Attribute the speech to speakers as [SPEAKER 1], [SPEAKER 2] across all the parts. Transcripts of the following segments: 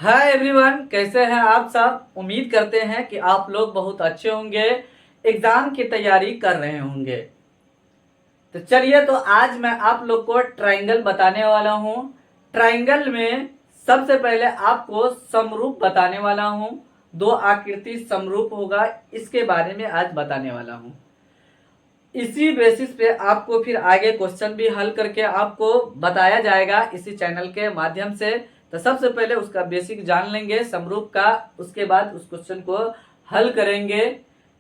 [SPEAKER 1] Hi everyone, कैसे हैं आप सब। उम्मीद करते हैं कि आप लोग बहुत अच्छे होंगे, एग्जाम की तैयारी कर रहे होंगे। तो चलिए, तो आज मैं आप लोग को ट्रायंगल बताने वाला हूँ। ट्रायंगल में सबसे पहले आपको समरूप बताने वाला हूँ। दो आकृति समरूप होगा, इसके बारे में आज बताने वाला हूँ। इसी बेसिस पे आपको फिर आगे क्वेश्चन भी हल करके आपको बताया जाएगा इसी चैनल के माध्यम से। तो सबसे पहले उसका बेसिक जान लेंगे समरूप का, उसके बाद उस क्वेश्चन को हल करेंगे।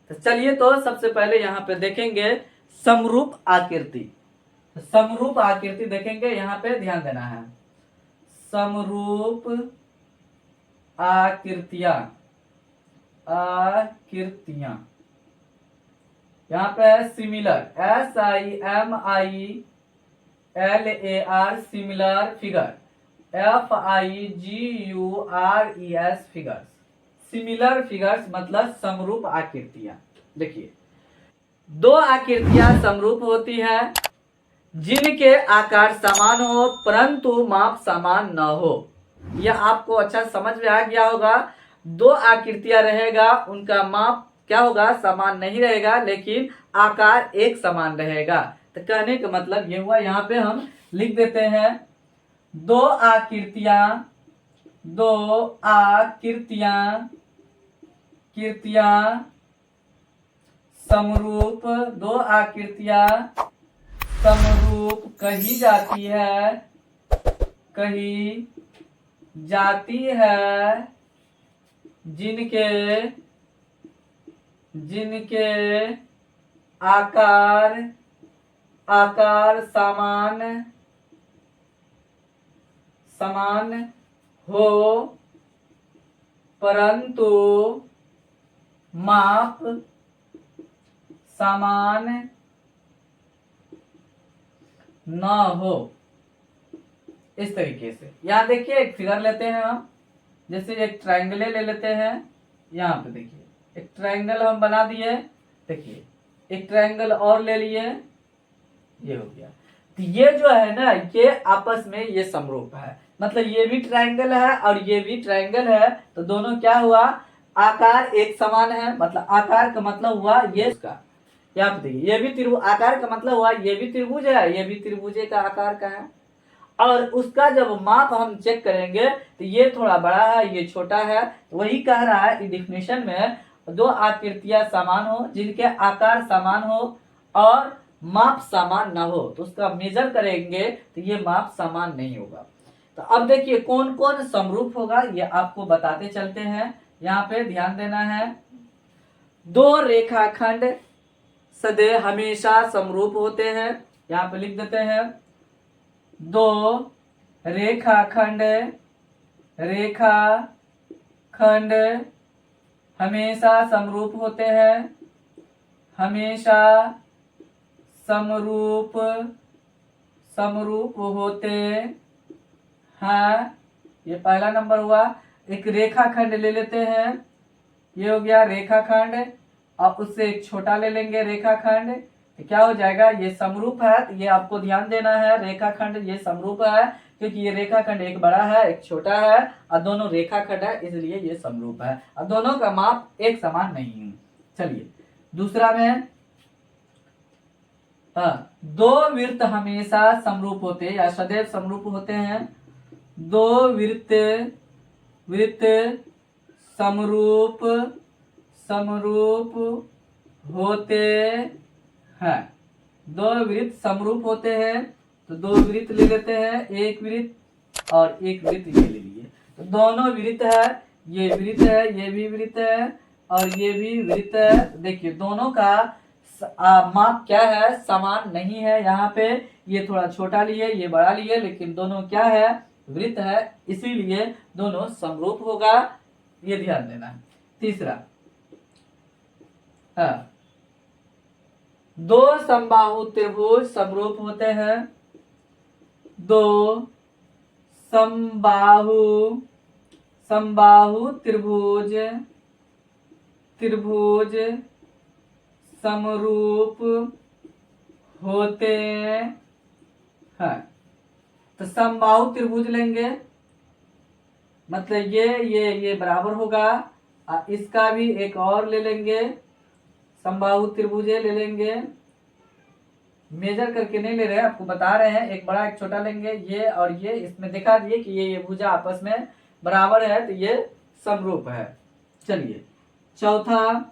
[SPEAKER 1] तो चलिए, तो सबसे पहले यहाँ पे देखेंगे समरूप आकृति। समरूप आकृति देखेंगे, यहाँ पे ध्यान देना है। समरूप आकृतियां आकृतियां यहाँ पे है similar, SIMILAR similar figure, FIGURES figures. Similar figures मतलब समरूप आकृतियां। देखिए, दो आकृतियां समरूप होती है जिनके आकार समान हो परंतु माप समान न हो। यह आपको अच्छा समझ में आ गया होगा। दो आकृतियां रहेगा, उनका माप क्या होगा, समान नहीं रहेगा, लेकिन आकार एक समान रहेगा। तो कहने का मतलब ये हुआ, यहाँ पे हम लिख देते हैं दो आकृतियां कृतियां समरूप, दो आकृतियां समरूप कही जाती है जिनके आकार समान हो परंतु माप समान न हो। इस तरीके से यहाँ देखिए, एक फिगर लेते हैं हम, जैसे एक ट्रायंगल ले लेते हैं। यहाँ पे देखिए, एक ट्रायंगल हम बना दिए। देखिए, एक ट्रायंगल और ले लिए, ये हो गया। तो ये जो है ना, ये आपस में ये समरूप है, मतलब ये भी ट्रायंगल है और ये भी ट्रायंगल है। तो दोनों क्या हुआ, आकार एक समान है। मतलब आकार का मतलब हुआ ये इसका, यहाँ पे देखिए, ये भी त्रिभुज, आकार का मतलब हुआ ये भी त्रिभुज है, ये भी त्रिभुज का आकार का है। और उसका जब माप हम चेक करेंगे तो ये थोड़ा बड़ा है, ये छोटा है। तो वही कह रहा है डिफिनेशन में, दो आकृतियां समान हो जिनके आकार समान हो और माप समान ना हो, तो उसका मेजर करेंगे तो ये माप समान नहीं होगा। तो अब देखिए कौन कौन समरूप होगा, ये आपको बताते चलते हैं। यहाँ पे ध्यान देना है। दो रेखाखंड सदैव हमेशा समरूप होते हैं। यहाँ पे लिख देते हैं, दो रेखाखंड हमेशा समरूप होते हैं, हमेशा समरूप होते हैं। ये पहला नंबर हुआ। एक रेखाखंड ले लेते हैं, ये हो गया रेखाखंड। अब उससे एक छोटा ले लेंगे रेखाखंड, तो क्या हो जाएगा, ये समरूप है। तो ये आपको ध्यान देना है, रेखाखंड ये समरूप है क्योंकि ये रेखाखंड एक बड़ा है एक छोटा है और दोनों रेखाखंड है, इसलिए ये समरूप है और दोनों का माप एक समान नहीं है। चलिए दूसरा में, दो वृत्त हमेशा समरूप होते हैं या सदैव समरूप होते हैं। दो वृत्त समरूप होते हैं। दो वृत्त समरूप होते हैं, तो दो वृत्त ले लेते हैं, एक वृत्त और एक वृत्त ये ले लिए। तो दोनों वृत्त है, ये वृत्त है, ये भी वृत्त है और ये भी वृत्त है। देखिए दोनों का माप क्या है, समान नहीं है। यहाँ पे ये थोड़ा छोटा लिए, ये बड़ा लिए, लेकिन दोनों क्या है, वृत्त है, इसीलिए दोनों समरूप होगा। ये ध्यान देना है। तीसरा, दो समबाहु त्रिभुज समरूप होते हैं। दो समबाहु त्रिभुज समरूप होते हैं। तो समबाहु त्रिभुज लेंगे, मतलब ये बराबर होगा। इसका भी एक और ले लेंगे, समबाहु त्रिभुज ले लेंगे। मेजर करके नहीं ले रहे हैं, आपको बता रहे हैं, एक बड़ा एक छोटा लेंगे, ये और ये, इसमें दिखा दिए कि ये भुजा आपस में बराबर है, तो ये समरूप है। चलिए चौथा,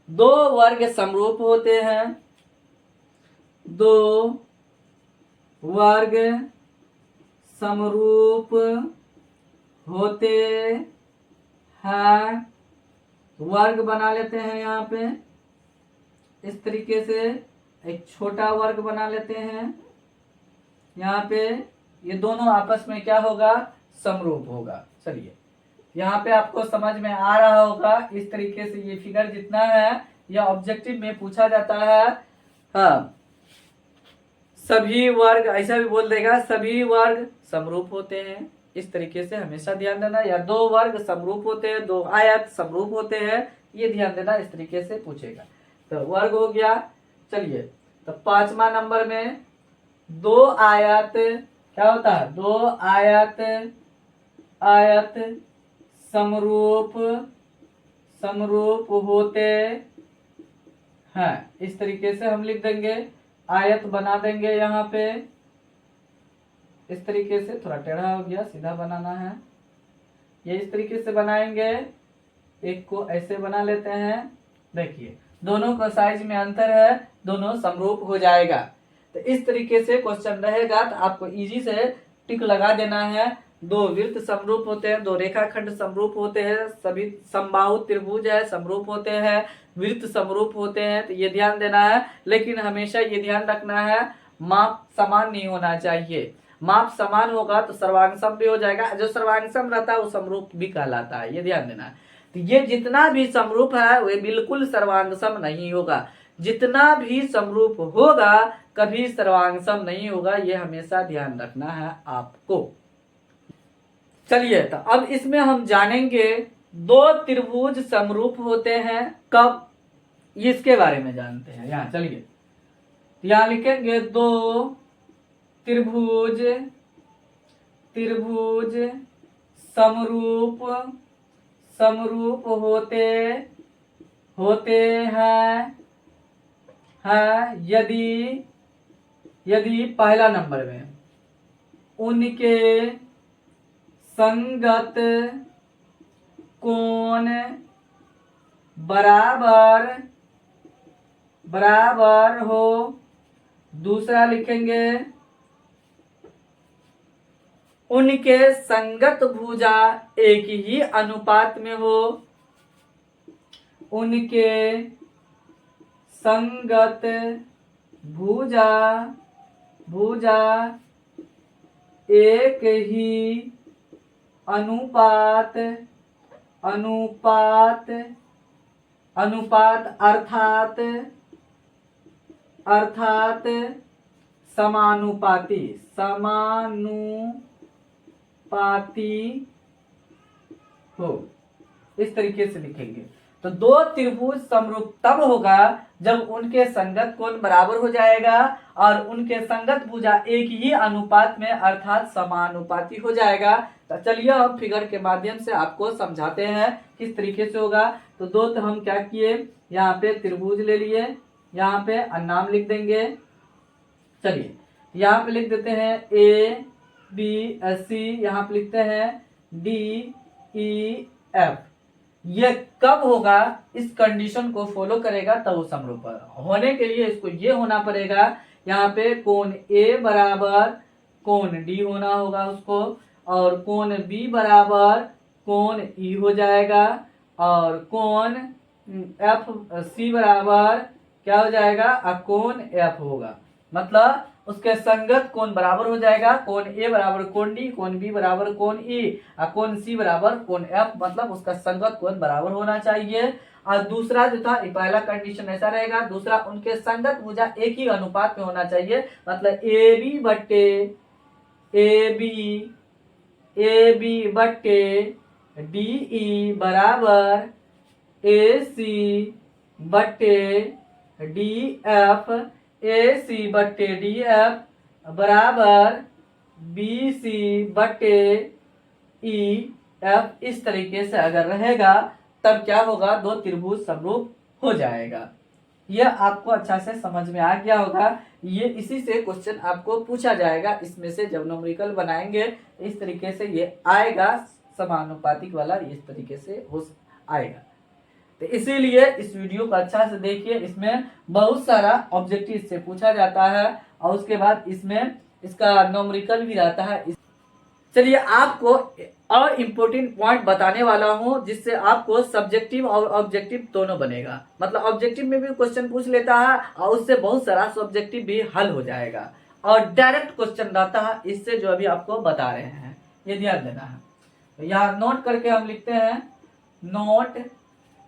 [SPEAKER 1] दो वर्ग समरूप होते हैं, दो वर्ग समरूप होते हैं। वर्ग बना लेते हैं यहाँ पे इस तरीके से, एक छोटा वर्ग बना लेते हैं यहाँ पे। ये दोनों आपस में क्या होगा, समरूप होगा। चलिए यहाँ पे आपको समझ में आ रहा होगा, इस तरीके से ये फिगर जितना है यह ऑब्जेक्टिव में पूछा जाता है। हाँ, सभी वर्ग, ऐसा भी बोल देगा, सभी वर्ग समरूप होते हैं, इस तरीके से हमेशा ध्यान देना। या दो वर्ग समरूप होते हैं, दो आयत समरूप होते हैं, ये ध्यान देना, इस तरीके से पूछेगा। तो वर्ग हो गया। चलिए तो 5वां नंबर में दो आयत, क्या होता है, दो आयत, आयत समरूप होते हैं, इस तरीके से हम लिख देंगे, आयत बना देंगे यहाँ पे इस तरीके से। थोड़ा टेढ़ा हो गया, सीधा बनाना है, ये इस तरीके से बनाएंगे। एक को ऐसे बना लेते हैं, देखिए दोनों का साइज में अंतर है, दोनों समरूप हो जाएगा। तो इस तरीके से क्वेश्चन रहेगा, तो आपको इजी से टिक लगा देना है। दो वृत्त समरूप होते हैं, दो रेखाखंड समरूप होते हैं, सभी समबाहु त्रिभुज है समरूप होते हैं, वृत्त समरूप होते हैं, तो ये ध्यान देना है। लेकिन हमेशा ये ध्यान रखना है, माप समान नहीं होना चाहिए। माप समान होगा तो सर्वांग भी हो जाएगा, जो सर्वांग रहता है वो समरूप भी कहलाता है, ये ध्यान देना है। तो ये जितना भी समरूप है वह बिल्कुल सर्वांग नहीं होगा, जितना भी समरूप होगा कभी सर्वांग नहीं होगा, ये हमेशा ध्यान रखना है आपको। चलिए तो अब इसमें हम जानेंगे दो त्रिभुज समरूप होते हैं कब, इसके बारे में जानते हैं। यहाँ चलिए यहाँ लिखेंगे दो त्रिभुज समरूप होते हैं यदि पहला नंबर में उनके संगत कोण बराबर हो। दूसरा लिखेंगे उनके संगत भुजा एक ही अनुपात में हो, उनके संगत भुजा एक ही अनुपात अर्थात समानुपाती हो, इस तरीके से लिखेंगे। तो दो त्रिभुज समरूप तब होगा जब उनके संगत कोण बराबर हो जाएगा और उनके संगत भुजा एक ही अनुपात में अर्थात समानुपाती हो जाएगा। तो चलिए हम फिगर के माध्यम से आपको समझाते हैं किस तरीके से होगा। तो दो तो हम क्या किए, यहाँ पे त्रिभुज ले लिए, यहाँ पे नाम लिख देंगे। चलिए यहाँ पे लिख देते हैं ए बी सी, यहाँ पे लिखते हैं डी ई एफ। ये कब होगा, इस कंडीशन को फॉलो करेगा तब वो समरूप होने के लिए इसको ये होना पड़ेगा, यहाँ पे कोण ए बराबर कोण डी होना होगा उसको, और कोण बी बराबर कोण ई हो जाएगा, और कोण एफ सी बराबर क्या हो जाएगा, कोण एफ होगा। मतलब उसके संगत कोण बराबर हो जाएगा, कोण ए बराबर कोण डी, कोण बी बराबर कोण ई, कोण सी बराबर कोण एफ, मतलब उसका संगत कोण बराबर होना चाहिए। और दूसरा जो था, पहला कंडीशन ऐसा रहेगा, दूसरा उनके संगत भुजा एक ही अनुपात में होना चाहिए, मतलब ए बी बट्टे डी ई बराबर ए सी बट्टे डी एफ, ए सी बट्टे डी एफ बराबर बी सी बट्टे ई एफ इस तरीके से अगर रहेगा तब क्या होगा, दो त्रिभुज समरूप हो जाएगा। यह आपको अच्छा से समझ में आ गया होगा। ये इसी से क्वेश्चन आपको पूछा जाएगा, इसमें से जब न्यूमेरिकल बनाएंगे इस तरीके से ये आएगा, समानुपातिक वाला इस तरीके से हो आएगा। तो इसीलिए इस वीडियो को अच्छा से देखिए, इसमें बहुत सारा ऑब्जेक्टिव से पूछा जाता है और उसके बाद इसमें इसका न्यूमेरिकल भी रहता है। चलिए आपको और इम्पोर्टेंट पॉइंट बताने वाला हूं जिससे आपको सब्जेक्टिव और ऑब्जेक्टिव दोनों बनेगा। मतलब ऑब्जेक्टिव में भी क्वेश्चन पूछ लेता है और उससे बहुत सारा सब्जेक्टिव भी हल हो जाएगा और डायरेक्ट क्वेश्चन रहता है इससे, जो अभी आपको बता रहे हैं, ये ध्यान देना है। तो यहाँ नोट करके हम लिखते हैं, नोट,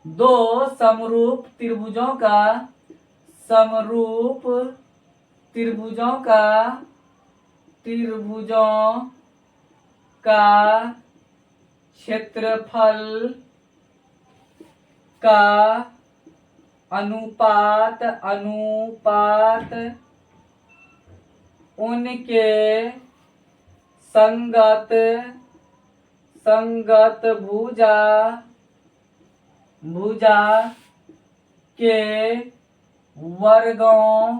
[SPEAKER 1] दो समरूप त्रिभुजों का क्षेत्रफल का अनुपात उनके संगत भुजा के वर्गों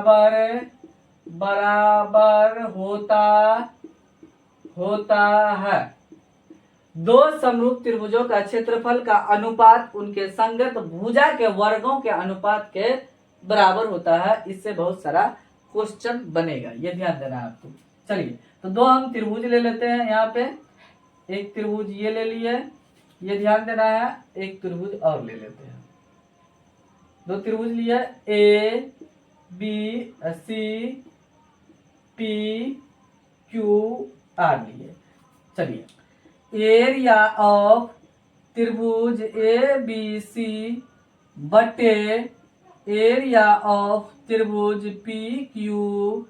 [SPEAKER 1] के अनुपात के बराबर होता है। दो समरूप त्रिभुजों का क्षेत्रफल का अनुपात उनके संगत भुजा के वर्गों के अनुपात के बराबर होता है। इससे बहुत सारा क्वेश्चन बनेगा, ये ध्यान देना है आपको। चलिए तो दो हम त्रिभुज ले लेते हैं। यहाँ पे एक त्रिभुज ये ले लिए, ये ध्यान देना है। एक त्रिभुज और ले लेते हैं, दो त्रिभुज लिए, A B C P Q R लिए। चलिए एरिया ऑफ त्रिभुज ए बी सी बटे एरिया ऑफ त्रिभुज पी क्यू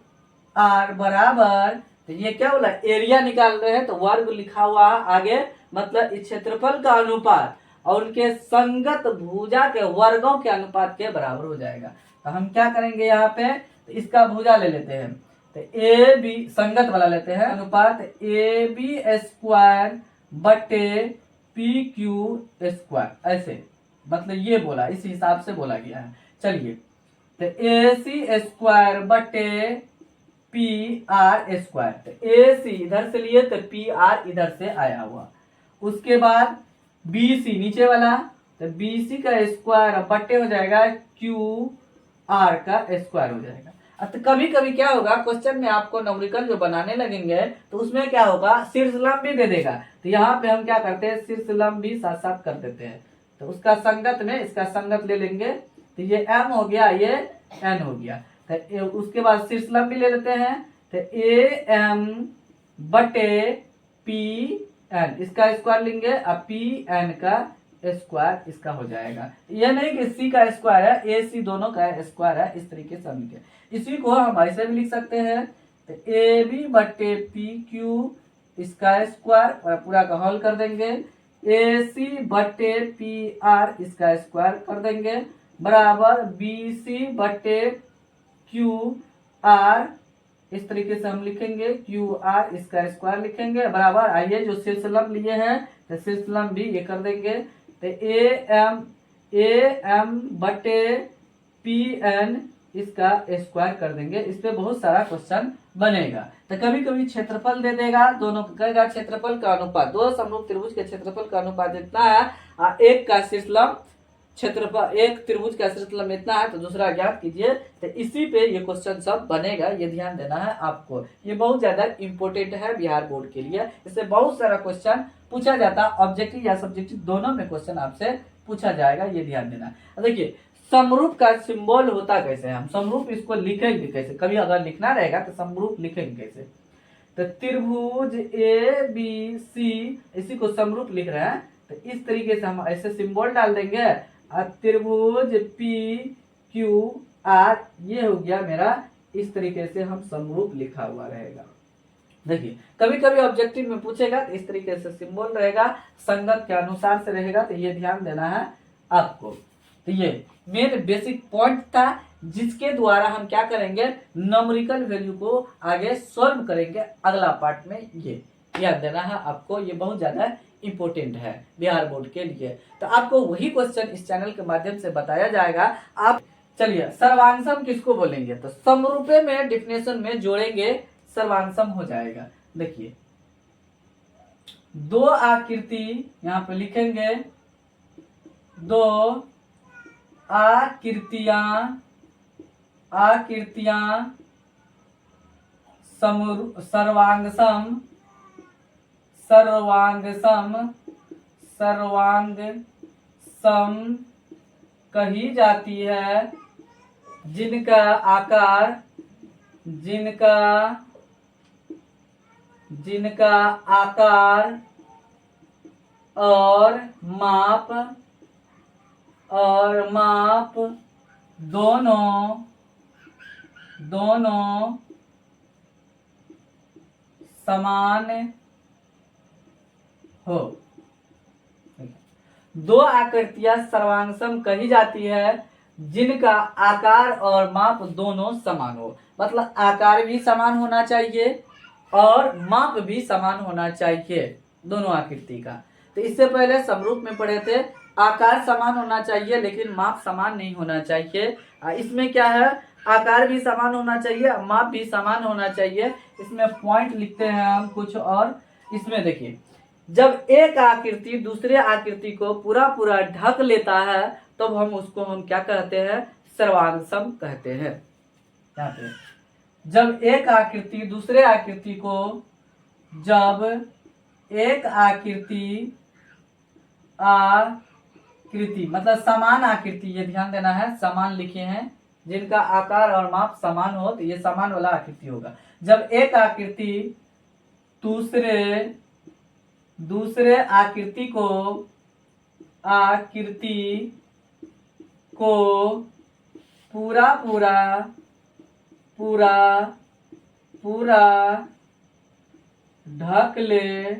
[SPEAKER 1] आर बराबर, तो ये क्या बोला, एरिया निकाल रहे हैं तो वर्ग लिखा हुआ है आगे, मतलब इस क्षेत्रफल का अनुपात और उनके संगत भुजा के वर्गों के अनुपात के बराबर हो जाएगा। तो हम क्या करेंगे यहाँ पे, तो इसका भुजा ले लेते हैं, तो ए बी संगत वाला लेते हैं, अनुपात ए बी स्क्वायर बटे पी क्यू स्क्वायर, ऐसे मतलब ये बोला, इस हिसाब से बोला गया है। चलिए तो ए सी स्क्वायर बटे पी आर स्क्वायर, तो ए सी इधर से लिए तो पी आर इधर से आया हुआ। उसके बाद बी सी नीचे वाला, तो बी सी का स्क्वायर बट्टे हो जाएगा क्यू आर का स्क्वायर हो जाएगा। अब तो कभी कभी क्या होगा, क्वेश्चन में आपको न्यूमेरिकल जो बनाने लगेंगे तो उसमें क्या होगा, शीर्ष लंब भी दे देगा। तो यहाँ पे हम क्या करते हैं, शीर्ष लंब भी साथ साथ कर देते हैं। तो उसका संगत में इसका संगत ले लेंगे, तो ये एम हो गया, ये एन हो गया। तो उसके बाद शीर्ष लंब भी ले लेते हैं, तो ए एम बटे पी एन, इसका स्क्वायर लेंगे, अब पी एन का स्क्वायर इसका हो जाएगा। यह नहीं कि सी का स्क्वायर है, ए सी दोनों का स्क्वायर है, इस तरीके से हम लिखे। इसी को हम ऐसे भी लिख सकते हैं, तो ए बी बटे पी क्यू इसका स्क्वायर और पूरा का होल कर देंगे, ए सी बटे पी आर इसका स्क्वायर कर देंगे, बराबर बी सी बटे क्यू आर, इस तरीके से हम लिखेंगे, क्यू आर इसका स्क्वायर लिखेंगे, बराबर। आइए जो शीर्ष लंब लिए हैं तो शीर्ष लंब भी ये कर देंगे, तो ए एम बटे पी एन इसका स्क्वायर कर देंगे। इस पे बहुत सारा क्वेश्चन बनेगा। तो कभी कभी क्षेत्रफल दे देगा, दोनों कहेगा क्षेत्रफल का अनुपात, दो समरूप त्रिभुज के क्षेत्रफल का अनुपात इतना है, एक का शीर्ष लंब क्षेत्रफल, एक त्रिभुज का शीर्ष लंब इतना है, तो दूसरा ज्ञात कीजिए। तो इसी पे ये क्वेश्चन सब बनेगा, ये ध्यान देना है आपको। ये बहुत ज्यादा इंपॉर्टेंट है बिहार बोर्ड के लिए, इससे बहुत सारा क्वेश्चन पूछा जाता है, ऑब्जेक्टिव या सब्जेक्टिव दोनों में क्वेश्चन आपसे पूछा जाएगा, ये ध्यान देना। देखिए समरूप का सिंबल होता कैसे है, हम समरूप इसको लिखेंगे कैसे, कभी अगर लिखना रहेगा तो समरूप लिखेंगे कैसे। तो त्रिभुज ए बी सी, इसी को समरूप लिख रहे हैं, तो इस तरीके से हम ऐसे सिंबल डाल देंगे, त्रिभुज पी क्यू आर, ये हो गया मेरा, इस तरीके से हम समरूप लिखा हुआ रहेगा। देखिए कभी कभी ऑब्जेक्टिव में पूछेगा तो इस तरीके से सिंबल रहेगा, संगत के अनुसार से रहेगा, तो ये ध्यान देना है आपको। तो ये मेन बेसिक पॉइंट था, जिसके द्वारा हम क्या करेंगे, न्यूमेरिकल वैल्यू को आगे सॉल्व करेंगे अगला पार्ट में। ये याद देना है आपको, ये बहुत ज्यादा इंपॉर्टेंट है बिहार बोर्ड के लिए। तो आपको वही क्वेश्चन इस चैनल के माध्यम से बताया जाएगा। आप चलिए, सर्वांगसम किसको बोलेंगे, तो समरूपे में डिफिनेशन में जोड़ेंगे, सर्वांगसम हो जाएगा। देखिए, दो आकृति यहां पे लिखेंगे, दो आकृतियां सर्वांगसम कही जाती है, जिनका आकार और माप दोनों समान हो। दो आकृतियां सर्वांगसम कही जाती है जिनका आकार और माप दोनों समान हो, मतलब आकार भी समान होना चाहिए और माप भी समान होना चाहिए दोनों आकृति का। तो इससे पहले समरूप में पढ़े थे, आकार समान होना चाहिए लेकिन माप समान नहीं होना चाहिए। इसमें क्या है, आकार भी समान होना चाहिए, माप भी समान होना चाहिए। इसमें पॉइंट लिखते हैं हम कुछ और। इसमें देखिए, जब एक आकृति दूसरे आकृति को पूरा पूरा ढक लेता है तब उसको हम क्या कहते हैं, सर्वांगसम कहते हैं। यहाँ पे जब एक आकृति दूसरे आकृति को, मतलब समान आकृति, ये ध्यान देना है, समान लिखे हैं, जिनका आकार और माप समान हो तो ये समान वाला आकृति होगा। जब एक आकृति दूसरे आकृति को पूरा ढक लेता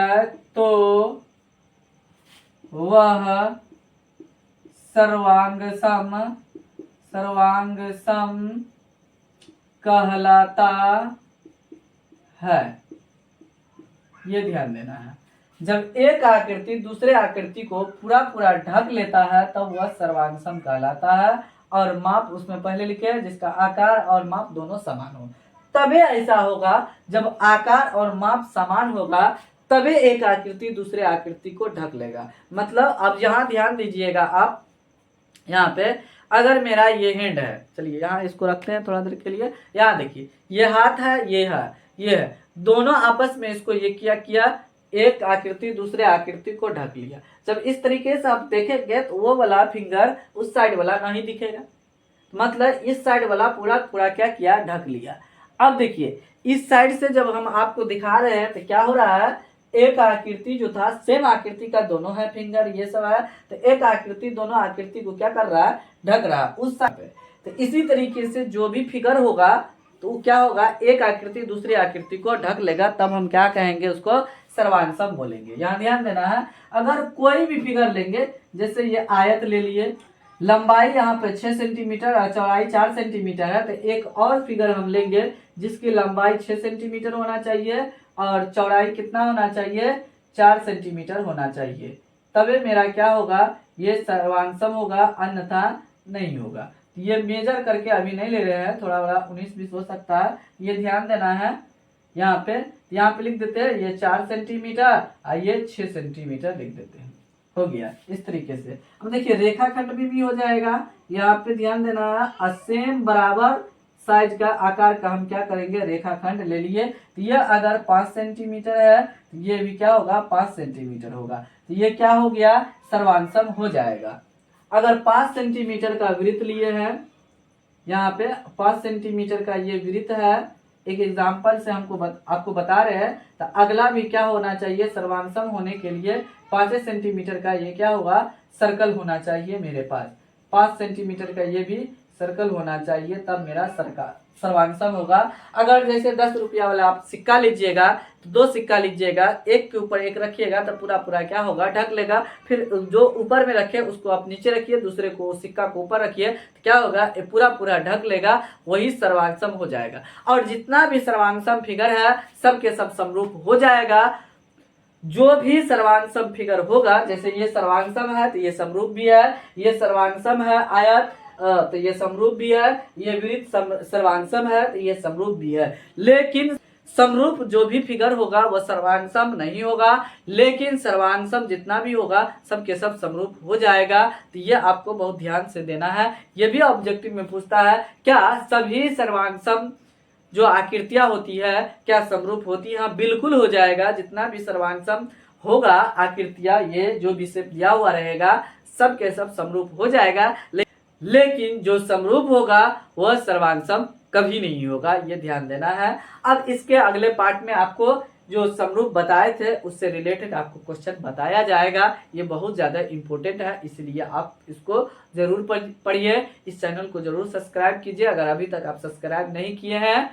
[SPEAKER 1] है तो वह सर्वांगसम कहलाता है। ये ध्यान देना है, जब एक आकृति दूसरे आकृति को पूरा पूरा ढक लेता है तब वह सर्वांगसम कहलाता है। और माप उसमें पहले लिखे हैं, जिसका आकार और माप दोनों समान हो। तभी ऐसा होगा, जब आकार और माप समान होगा तभी एक आकृति दूसरे आकृति को ढक लेगा। मतलब अब यहाँ ध्यान दीजिएगा आप, यहाँ पे अगर मेरा ये हैंड है, चलिए यहाँ इसको रखते हैं थोड़ा देर के लिए। यहाँ देखिए, ये हाथ है, ये है, दोनों आपस में इसको ये किया, एक आकृति दूसरे आकृति को ढक लिया। जब इस तरीके से आप देखेंगे तो वो वाला फिंगर उस साइड वाला नहीं दिखेगा, मतलब इस साइड वाला पूरा क्या किया, ढक लिया। अब देखिए, इस साइड से जब हम आपको दिखा रहे हैं तो क्या हो रहा है, एक आकृति जो था सेम आकृति का दोनों है फिंगर, ये सब है, तो एक आकृति दोनों आकृति को क्या कर रहा है, ढक रहा है उस साइड पे। तो इसी तरीके से जो भी फिगर होगा तो क्या होगा, एक आकृति दूसरी आकृति को ढक लेगा, तब हम क्या कहेंगे, उसको सर्वांगसम बोलेंगे। यहाँ ध्यान देना है, अगर कोई भी फिगर लेंगे, जैसे ये आयत ले लिए, लंबाई यहाँ पे 6 सेंटीमीटर और चौड़ाई 4 सेंटीमीटर है, तो एक और फिगर हम लेंगे जिसकी लंबाई 6 सेंटीमीटर होना चाहिए और चौड़ाई कितना होना चाहिए, 4 सेंटीमीटर होना चाहिए, तभी मेरा क्या होगा, ये सर्वांगसम होगा, अन्यथा नहीं होगा। ये मेजर करके अभी नहीं ले रहे हैं, थोड़ा बड़ा 19-20 हो सकता है, ये ध्यान देना है। यहाँ पे लिख देते हैं ये 4 सेंटीमीटर और ये 6 सेंटीमीटर लिख देते हैं, हो गया इस तरीके से। अब देखिए, रेखाखंड भी हो जाएगा। यहाँ पे ध्यान देना है, सेम बराबर साइज का आकार का हम क्या करेंगे, रेखाखंड ले लिए। तो ये अगर 5 सेंटीमीटर है तो ये भी क्या होगा, 5 सेंटीमीटर होगा, तो ये क्या हो गया, सर्वांगसम हो जाएगा। अगर 5 सेंटीमीटर का वृत्त लिए हैं, यहाँ पे 5 सेंटीमीटर का ये वृत्त है, एक एग्जाम्पल से आपको बता रहे हैं, तो अगला भी क्या होना चाहिए, सर्वांगसम होने के लिए 5 सेंटीमीटर का ये क्या होगा, सर्कल होना चाहिए मेरे पास, 5 सेंटीमीटर का ये भी सर्कल होना चाहिए, तब मेरा सर्वांग सम होगा। अगर जैसे 10 रुपया वाला आप सिक्का लीजिएगा तो 2 सिक्का लीजिएगा, एक के ऊपर एक रखिएगा तो पूरा पूरा क्या होगा, ढक लेगा। फिर जो ऊपर में रखे उसको आप नीचे रखिए, दूसरे को सिक्का को ऊपर रखिए, तो क्या होगा, ये पूरा पूरा ढक लेगा, वही सर्वांग सम हो जाएगा। और जितना भी सर्वांग सम फिगर है सब के सब समरूप हो जाएगा। जो भी सर्वांग सम फिगर होगा, जैसे ये सर्वांग सम है तो ये समरूप भी है, ये सर्वांग सम है आयत तो ये समरूप भी है, ये वृत्त सर्वांग सम है तो ये समरूप भी है। लेकिन समरूप जो भी फिगर होगा वह सर्वांग सम नहीं होगा, लेकिन सर्वांग सम जितना भी होगा सब के सब समरूप हो जाएगा। तो ये आपको बहुत ध्यान से देना है। ये भी ऑब्जेक्टिव में पूछता है, क्या सभी सर्वांग सम जो आकृतियां होती है क्या समरूप होती है? हाँ, बिल्कुल हो जाएगा। जितना भी सर्वांग सम होगा आकृतियां, ये जो भी शेप दिया हुआ रहेगा सब के सब समरूप हो जाएगा। लेकिन जो समरूप होगा वह सर्वांग सम कभी नहीं होगा, ये ध्यान देना है। अब इसके अगले पार्ट में आपको जो समरूप बताए थे उससे रिलेटेड आपको क्वेश्चन बताया जाएगा। ये बहुत ज़्यादा इम्पोर्टेंट है, इसलिए आप इसको जरूर पढ़िए। इस चैनल को जरूर सब्सक्राइब कीजिए। अगर अभी तक आप सब्सक्राइब नहीं किए हैं,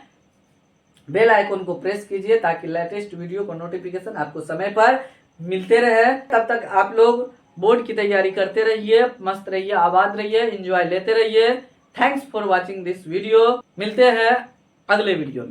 [SPEAKER 1] बेल आइकन को प्रेस कीजिए ताकि लेटेस्ट वीडियो का नोटिफिकेशन आपको समय पर मिलते रहे। तब तक आप लोग बोर्ड की तैयारी करते रहिए, मस्त रहिए, आबाद रहिए, एंजॉय लेते रहिए। Thanks for watching this video. मिलते हैं अगले वीडियो में।